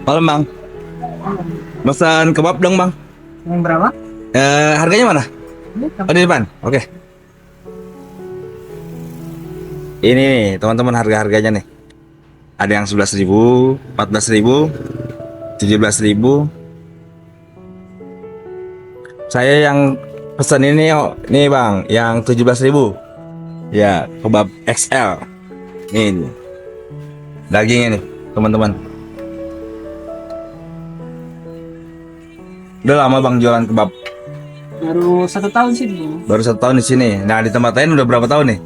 Malam bang, pesan kebab dong bang. Yang berapa? Harganya mana? Oh di depan. Oke. Ini nih teman-teman harga-harganya nih. Ada yang 11.000, 14.000, 17.000. Saya yang pesan ini nih bang, yang 17.000. Ya kebab XL. Ini dagingnya nih teman-teman. Udah lama bang jualan kebab. Baru 1 tahun sih Bu. Baru 1 tahun di sini. Nah di tempat lain udah berapa tahun nih?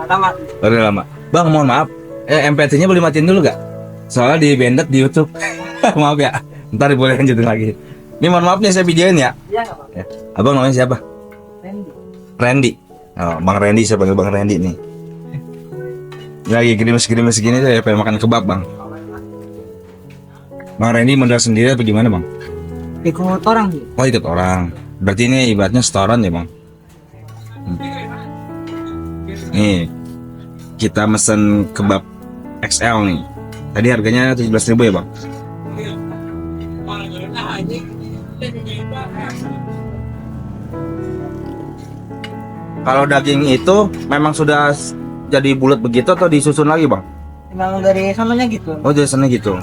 Lama. Baru lama. Bang mohon maaf, MP3-nya boleh matiin dulu gak? Soalnya di banded di YouTube. Maaf ya. Ntar boleh lanjutin lagi. Ini mohon maaf nih saya videoin ya. Iya nggak Pak? Ya. Abang namanya siapa? Randy. Randy. Oh, Bang Randy, saya panggil Bang Randy nih. Lagi gerimis-gerimis segini saya pengen makan kebab bang. Bang Randy modal sendiri apa gimana bang? Ikut orang Bu. Oh ikut orang. Berarti ini ibaratnya setoran ya bang. Nih kita mesen kebab XL nih. Tadi harganya 17.000 ya bang. Kalau daging itu memang sudah jadi bulat begitu atau disusun lagi bang? Emang dari sananya gitu. Oh jadi sana gitu.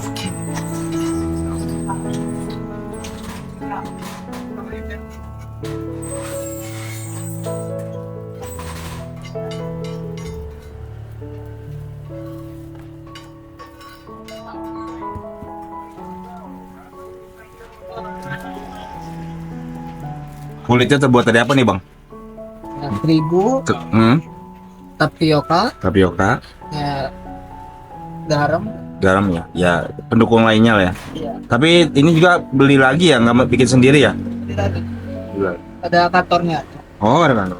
Kulitnya terbuat dari apa nih bang? Ya, terigu, tapioka, Tapioka, ya, garam. garam ya. Ya pendukung lainnya lah ya. Iya. Tapi ini juga beli lagi ya, nggak bikin sendiri ya? Beli lagi. Ada kantornya. Oh ada kan?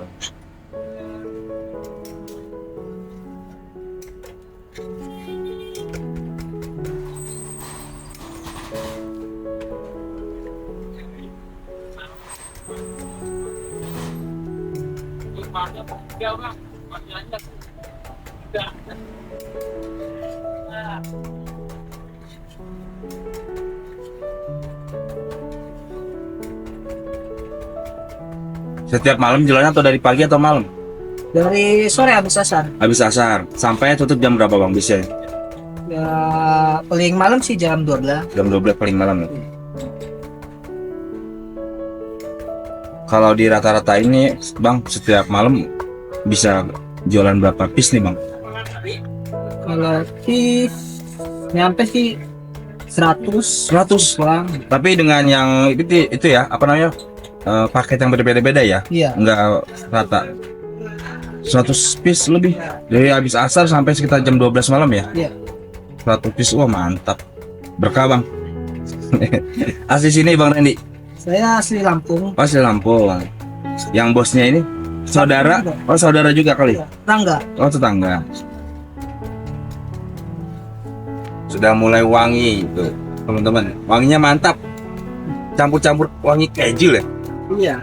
Setiap malam jualannya atau dari pagi atau malam? Dari sore habis asar. Habis asar. Sampai tutup jam berapa bang bisa? Ya paling malam sih jam 12. Jam 12 paling malam ya? Kalau di rata-rata ini bang setiap malam bisa jualan berapa piece nih bang? Kalau sih nyampe sih 100 bang. Tapi dengan yang itu ya apa namanya paket yang berbeda-beda ya? Iya. Enggak rata. 100 piece lebih dari habis asar sampai sekitar jam 12 malam ya? Iya. 100 piece, wah mantap. Berkah bang. Asli sini bang Randy. Saya asli Lampung. Oh asli Lampung. Yang bosnya ini saudara? Oh saudara juga kali? Tangga. Oh tetangga. Sudah mulai wangi itu teman-teman. Wanginya mantap. Campur-campur wangi keju ya. Iya.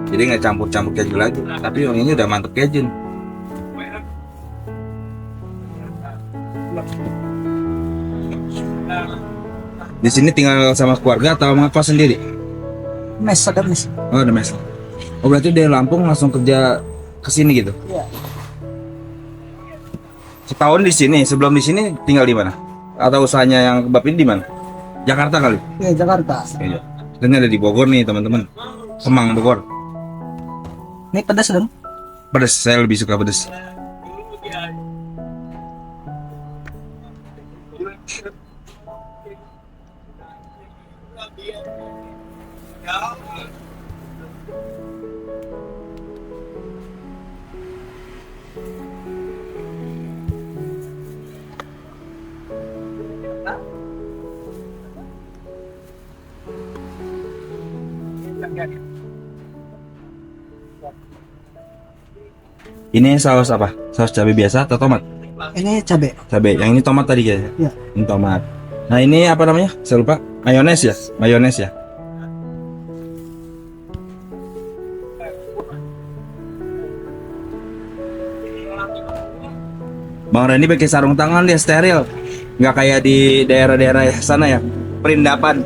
Jadi nggak campur-campur keju lagi. Tapi wanginya udah mantap keju. Di sini tinggal sama keluarga atau ngekos sendiri? Mes, ada mes. Oh ada mes. Oh berarti dari Lampung langsung kerja ke sini gitu? Iya. Setahun di sini, sebelum di sini tinggal di mana? Atau usahanya yang kebab ini di mana? Jakarta kali? Iya, Jakarta. Iya. Ini ada di Bogor nih teman-teman. Kemang Bogor. Ini pedas dong. Pedas, saya lebih suka pedas. Ini saus apa? Saus cabai biasa atau tomat? Ini cabe. Cabai. Yang ini tomat tadi kayaknya. Ya. Ini tomat. Nah ini apa namanya? Saya lupa. Mayones ya? Mayones ya? Bang Randy pakai sarung tangan dia steril. Nggak kayak di daerah-daerah sana ya. Perindapan.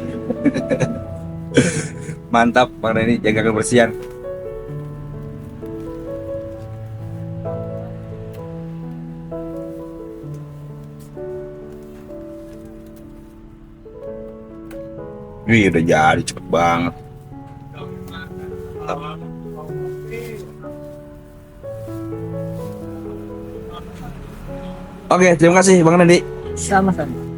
Mantap Bang Randy jaga kebersihan. Wih udah jadi cepet banget. Oke, terima kasih Bang Randy. Sama-sama.